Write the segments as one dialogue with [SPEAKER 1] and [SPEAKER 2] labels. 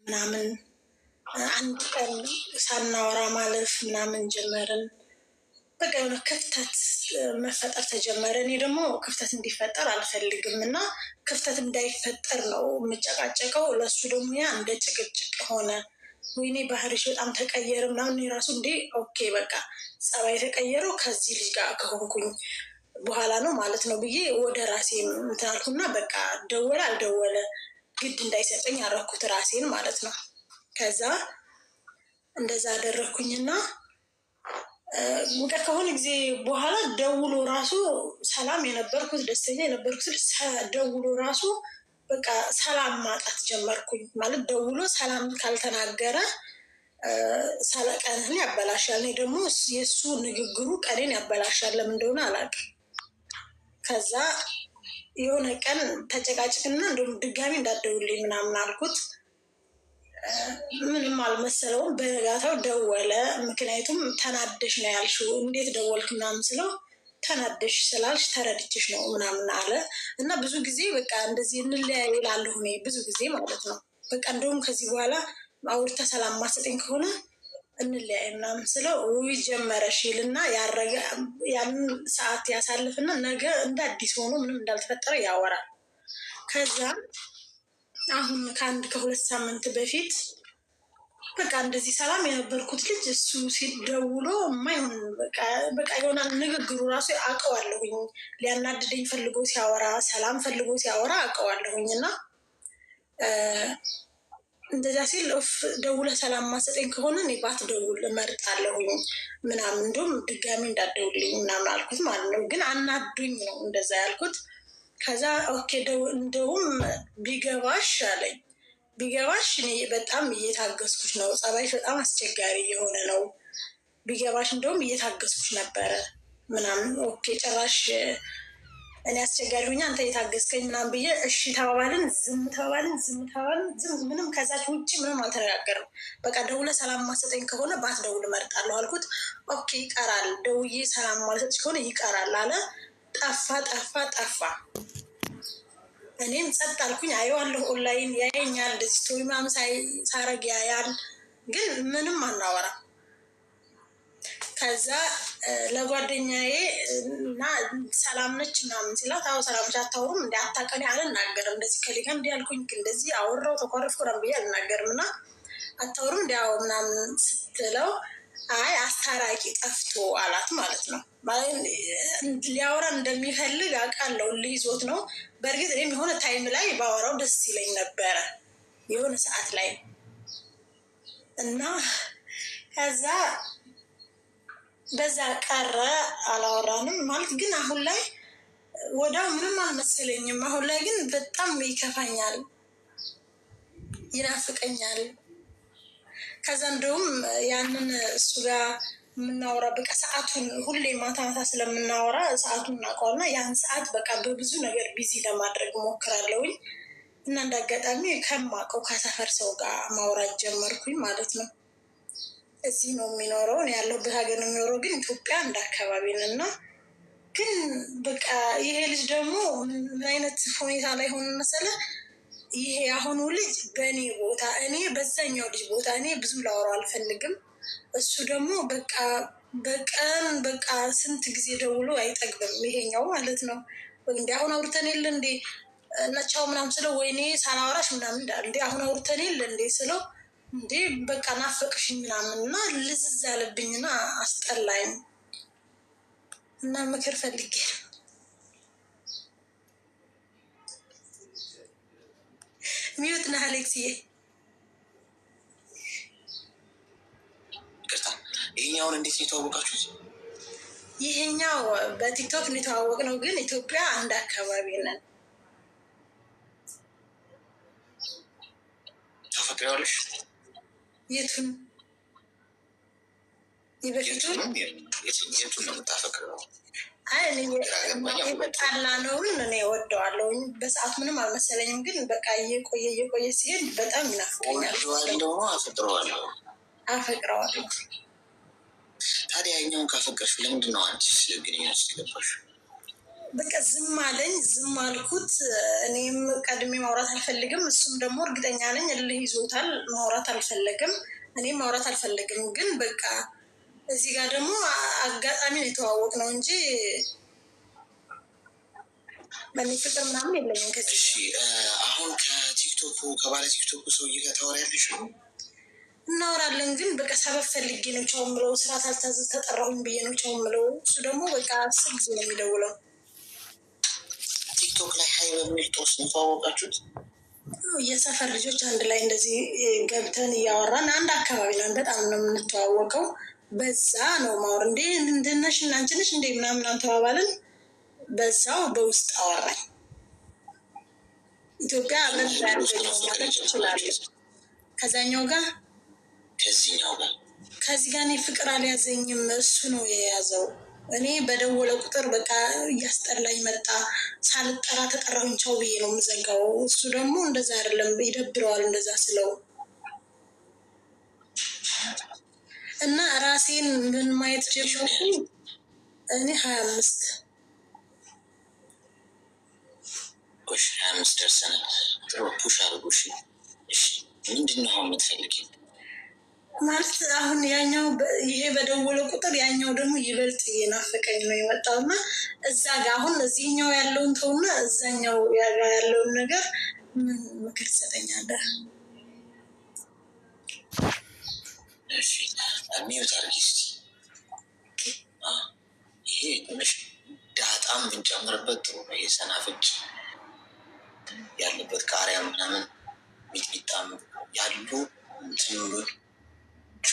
[SPEAKER 1] ምናምን አንድ ቀን ሳናወራ ማለፍ ምናምን ጀመርን። በቃ የሆነ ክፍተት መፈጠር ተጀመረ። እኔ ደግሞ ክፍተት እንዲፈጠር አልፈልግም እና ክፍተት እንዳይፈጠር ነው የምጨቃጨቀው። ለሱ ደግሞ ያ እንደ ጭቅጭቅ ሆነ። ወይኔ ባህሪሽ በጣም ተቀየረ ምናምን። የራሱ እንዴ ኦኬ በቃ ጸባይ የተቀየረው ከዚህ ልጅ ጋር ከሆንኩኝ በኋላ ነው ማለት ነው ብዬ ወደ ራሴ እንትን አልኩና በቃ ደወለ አልደወለ ግድ እንዳይሰጠኝ አደረኩት ራሴን ማለት ነው። ከዛ እንደዛ አደረግኩኝና ከሆነ ጊዜ በኋላ ደውሎ ራሱ ሰላም የነበርኩት ደስተኛ የነበርኩት ደውሎ ራሱ በቃ ሰላም ማጣት ጀመርኩኝ። ማለት ደውሎ ሰላም ካልተናገረ ቀንን ያበላሻል። እኔ ደግሞ የእሱ ንግግሩ ቀኔን ያበላሻል። ለምን እንደሆነ አላውቅም። ከዛ የሆነ ቀን ተጨቃጭቅና እንደውም ድጋሚ እንዳትደውልኝ ምናምን አልኩት። ምንም አልመሰለውም። በነጋታው ደወለ። ምክንያቱም ተናደሽ ነው ያልሽው እንዴት ደወልክ ምናምን ስለው ተናደሽ ስላልሽ ተረድችሽ ነው ምናምን አለ እና ብዙ ጊዜ በቃ እንደዚህ እንለያይ እላለሁ እኔ ብዙ ጊዜ ማለት ነው። በቃ እንደውም ከዚህ በኋላ አውርተ ሰላም ማሰጠኝ ከሆነ እንለያይ ምናምን ስለው ውይ ጀመረሽ ይልና ያንን ሰዓት ያሳልፍና ነገ እንደ አዲስ ሆኖ ምንም እንዳልተፈጠረ ያወራል። ከዛ አሁን ከሁለት ሳምንት በፊት በቃ እንደዚህ ሰላም የነበርኩት ልጅ እሱ ሲደውሎ የማይሆን በቃ የሆነ ንግግሩ ራሱ አውቀዋለሁኝ። ሊያናድደኝ ፈልጎ ሲያወራ፣ ሰላም ፈልጎ ሲያወራ አውቀዋለሁኝ እና እንደዛ ሲል ደውለ ሰላም ማሰጠኝ ከሆነ እኔ ባትደውል እመርጣለሁኝ ምናምን እንደውም ድጋሚ እንዳትደውልኝ ምናምን አልኩት ማለት ነው። ግን አናዱኝ ነው እንደዛ ያልኩት። ከዛ ኦኬ እንደውም ቢገባሽ አለኝ። ቢገባሽ እኔ በጣም እየታገስኩሽ ነው፣ ጸባይሽ በጣም አስቸጋሪ የሆነ ነው። ቢገባሽ እንደውም እየታገስኩሽ ነበረ ምናምን። ኦኬ ጭራሽ እኔ አስቸጋሪ ሆኜ አንተ እየታገስከኝ ምናምን ብዬ እሺ ተባባልን። ዝም ምንም ከዛች ውጭ ምንም አልተነጋገርም። በቃ ደውለ ሰላም ማሰጠኝ ከሆነ ባትደውል እመርጣለሁ አልኩት። ኦኬ ይቀራል፣ ደውዬ ሰላም ማሰጠኝ ከሆነ ይቀራል አለ። ጠፋ። እኔም ጸጥ አልኩኝ። አየዋለሁ ኦንላይን ያየኛል፣ እንደዚህ ስቶሪ ምናምን ሳረግ ያያል፣ ግን ምንም አናወራ። ከዛ ለጓደኛዬ እና ሰላም ነች ምናምን ሲላት አዎ ሰላም ነች አታወሩም እንደ አታውቀኔ አልናገርም እንደዚህ ከሊጋ እንዲ ያልኩኝ እንደዚህ አወራው ተኳረፍኩ ምናምን ብዬ አልናገርም እና አታወሩም እንዲ ያው ምናምን ስትለው አይ አስታራቂ ጠፍቶ አላት ማለት ነው። ሊያወራ እንደሚፈልግ አውቃለሁ፣ ልይዞት ነው። በእርግጥ እኔም የሆነ ታይም ላይ ባወራው ደስ ይለኝ ነበረ የሆነ ሰዓት ላይ እና ከዛ በዛ ቀረ፣ አላወራንም ማለት ግን አሁን ላይ ወዲያው ምንም አልመሰለኝም። አሁን ላይ ግን በጣም ይከፋኛል፣ ይናፍቀኛል። ከዛ እንደውም ያንን እሱ ጋር የምናወራ በቃ ሰዓቱን ሁሌ ማታ ስለምናወራ ሰዓቱን እናውቀውና ያን ሰዓት በቃ በብዙ ነገር ቢዚ ለማድረግ ሞክራለሁኝ እና እንዳጋጣሚ ከማውቀው ከሰፈር ሰው ጋር ማውራት ጀመርኩኝ ማለት ነው። እዚህ ነው የሚኖረው፣ ያለሁበት ሀገር ነው የሚኖረው፣ ግን ኢትዮጵያ እንደ አካባቢ ነን እና ግን በቃ ይሄ ልጅ ደግሞ ምን አይነት ሁኔታ ላይ ሆነ መሰለ? ይሄ አሁኑ ልጅ በእኔ ቦታ፣ እኔ በዛኛው ልጅ ቦታ፣ እኔ ብዙ ላወራው አልፈልግም። እሱ ደግሞ በቃ በቀን በቃ ስንት ጊዜ ደውሎ አይጠግብም ይሄኛው ማለት ነው። እንዲ አሁን አውርተን የለ እንዴ ነቻው ምናምን ስለው ወይኔ ሳላወራሽ ምናምን እንዲ አሁን አውርተን የለ እንዴ ስለው እንዴ በቃ ናፈቅሽኝ ምናምን እና ልዝዝ አለብኝና አስጠላኝ እና ምክር ፈልጌ ሚዩት ነህ አሌክስዬ።
[SPEAKER 2] ይሄኛውን እንዴት የተዋወቃችሁት?
[SPEAKER 1] ይሄኛው በቲክቶክ የተዋወቅ ነው፣ ግን ኢትዮጵያ አንድ አካባቢ ነን።
[SPEAKER 2] ታፈቅሪዋለሽ?
[SPEAKER 1] የቱን
[SPEAKER 2] የቱን ነው የምታፈቅረው?
[SPEAKER 1] የመጣላ ነውን እኔ ወደዋለሁ። በሰዓት ምንም አልመሰለኝም፣ ግን በቃ እየቆየ ሲሄድ በጣም ይናፍቀኛል።
[SPEAKER 2] እንደሆነ አፈቅረዋለሁ። ታዲያ እኛውን ካፈቀርሽ ለምንድን ነው አንቺስ ግንኙነት የገባሽው?
[SPEAKER 1] በቃ ዝም አለኝ። ዝም አልኩት። እኔም ቀድሜ ማውራት አልፈልግም፣ እሱም ደግሞ እርግጠኛ ነኝ እልህ ይዞታል፣ ማውራት አልፈለግም። እኔም ማውራት አልፈለግም። ግን በቃ እዚህ ጋር ደግሞ አጋጣሚ ነው የተዋወቅ ነው እንጂ በእኔ ፍቅር ምናምን የለኝም። ከዚህ
[SPEAKER 2] አሁን ከቲክቶኩ ከባለ ቲክቶኩ ሰውዬ ጋር ታወሪያለሽ?
[SPEAKER 1] እናወራለን፣ ግን በቃ ሰበብ ፈልጌ ነው ቻው ምለው። ስራ ሳልታዘዝ ተጠራሁኝ ብዬ ነው ቻው ምለው። እሱ ደግሞ በቃ 10 ጊዜ ነው የሚደውለው።
[SPEAKER 2] ቲክቶክ ላይ ሀይ በሚል ጦስ ነው ተዋወቃችሁት?
[SPEAKER 1] የሰፈር ልጆች አንድ ላይ እንደዚህ ገብተን እያወራን አንድ አካባቢ ነን፣ በጣም ነው የምንተዋወቀው። በዛ ነው ማወር እንዴ እንድነሽ እናንቺ ነሽ እንዴ ምናምን ተባባልን። በዛው በውስጥ አወራኝ። ኢትዮጵያ ምን ያገኘው ማለት ይችላል። ከዛኛው ጋር ከዚህ ጋር እኔ ፍቅር አልያዘኝም፣ እሱ ነው የያዘው። እኔ በደወለ ቁጥር በቃ እያስጠላኝ መጣ። ሳልጠራ ተጠራሁኝ ቻው ብዬ ነው የምዘጋው። እሱ ደግሞ እንደዛ አይደለም፣ ይደብረዋል እንደዛ ስለው እና ራሴን ምን ማየት ጀመርኩ። እኔ 25
[SPEAKER 2] ደርሰናል። ፑሽ አድርጎሽ ምንድን ነው አሁን የምትፈልጊው?
[SPEAKER 1] ማለት አሁን ያኛው ይሄ በደወለ ቁጥር ያኛው ደግሞ ይበልጥ እየናፈቀኝ ነው የመጣው እና እዛ ጋ አሁን እዚህኛው ያለውን ተውና እዛኛው ያለውን ነገር ምን ምክር ትሰጠኛለህ?
[SPEAKER 2] ሚዩት አድርጊ እስኪ። ይሄ ትንሽ ዳጣም ብንጨምርበት ጥሩ ነው። ይሄ ሰናፍጭ ያለበት ቃሪያ ምናምን ሚጥሚጣም ያሉ ትንሎች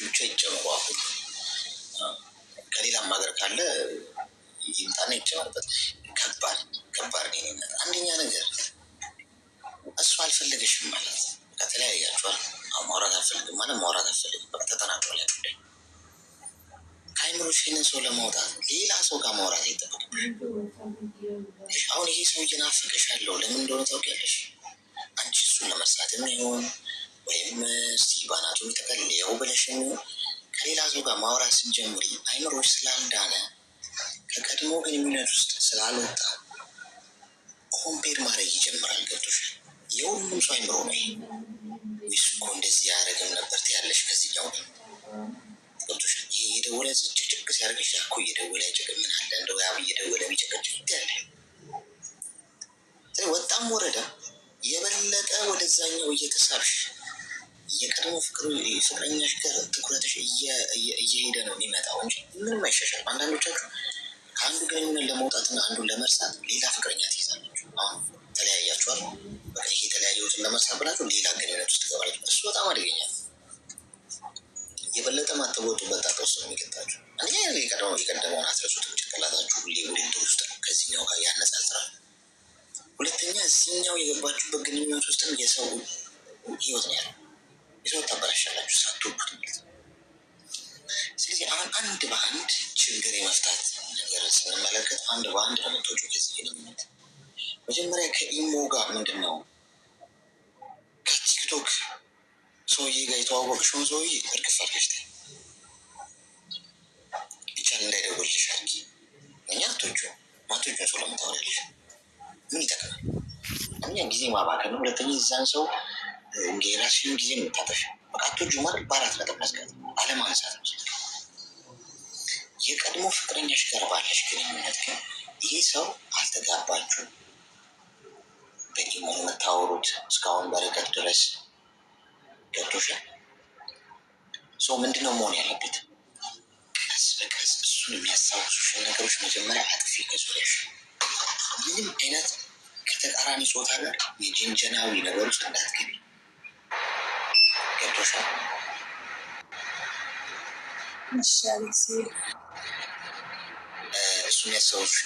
[SPEAKER 2] ብቻ ይጨምሯል። ከሌላም ሀገር ካለ ይምጣና ይጨመርበት። ከባድ ነው። አንደኛ ነገር እሱ አልፈለገሽም ማለት ከተለያያችኋል። ማውራት አልፈልግም ማለት ማውራት አልፈልግም በቃ ተጠናቅሯል። ያ ጉዳይ ከአይምሮሽ ይህንን ሰው ለማውጣት ሌላ ሰው ጋር ማውራት አይጠበቅብሽ። አሁን ይሄ ሰው እየናፈቀሽ ያለው ለምን እንደሆነ ታውቂያለሽ? አንቺ እሱን ለመርሳት የሚሆን ወይም እስቲ ባናቱ የተቀልየው ብለሽ የሚሆን ከሌላ ሰው ጋር ማውራት ስንጀምሪ አይምሮች ስላልዳነ ከቀድሞ ግንኙነት ውስጥ ስላልወጣ ኮምፔር ማድረግ ይጀምራል። ገብቶሻል? የሁሉም ሰው አይምሮ ነው ይሄ። ወይስ እኮ እንደዚህ ያደረግም ነበር ትያለሽ ከዚህኛው ጋር ገብቶሻል? ይሄ የደወለ ጭቅጭቅ ሲያደርግሽ እኮ እየደወለ ጭቅም ምን አለ እንደው ያብ እየደወለ ቢጨቀጭቅ ያለ ወጣም ወረዳ የበለጠ ወደዛኛው እየተሳብሽ የቀድሞ ፍቅረኛሽ ጋር ትኩረትሽ እየሄደ ነው የሚመጣው እንጂ ምንም አይሻሻልም። አንዳንዶቻችሁ ከአንዱ ግንኙነት ለመውጣትና አንዱን ለመርሳት ሌላ ፍቅረኛ ትይዛላችሁ። አሁን ተለያያችኋል፣ ይሄ የተለያየሁትን ለመርሳት ብላችሁ ሌላ ግንኙነት ውስጥ ትገባላችሁ። እሱ በጣም አደገኛ ነው። የበለጠ ማትወጡበት ጣጣ ውስጥ ነው የሚከታችሁ። አንደኛ የቀደመውን አትረሱትም። ጭንቅላታችሁ ሁሌ ውድድር ውስጥ ነው፣ ከዚህኛው ጋር ያነጻጽራል። ሁለተኛ እዚህኛው የገባችሁበት ግንኙነት ውስጥም የሰው ህይወት ነው ያለው። የሰው ታበላሻላችሁ ሳትወዱት ማለት ነው። ስለዚህ አሁን አንድ በአንድ ችግር የመፍታት ነገር ስንመለከት አንድ በአንድ ነው የምትወጪው ከዚህ ግንኙነት። መጀመሪያ ከኢሞ ጋር ምንድን ነው ከቲክቶክ ሰውዬ ጋር የተዋወቅሽውን ሰውዬ እርግፍ አድርገሽ ተይ። ብቻን እንዳይደውልልሽ አድርጊ። እኛ ማቶቹን ሰው ለምታወሪያለሽ ምን ይጠቅማል? እኛ ጊዜ ማባከን ነው። ሁለተኛ የዛን ሰው የራስሽን ጊዜ የምታጠፊ በቃቶቹ ማለት በአራት ነጥብ መዝጋት አለማንሳት ነው። የቀድሞ ፍቅረኛሽ ጋር ባለሽ ግንኙነት ግን ይሄ ሰው አልተጋባችሁም፣ በኢሞ የምታወሩት እስካሁን በርቀት ድረስ ገብቶሻል። ሰው ምንድነው መሆን ያለበት? ቀስ በቀስ እሱን የሚያስታውሱሽን ነገሮች መጀመሪያ አጥፊ ከዙሪያሽ። ምንም አይነት ከተቃራኒ ጾታ ጋር የጅንጀናዊ ነገር ውስጥ እንዳትገቢ። ገብቶሻል? እሱ የሚያስታውሱሽ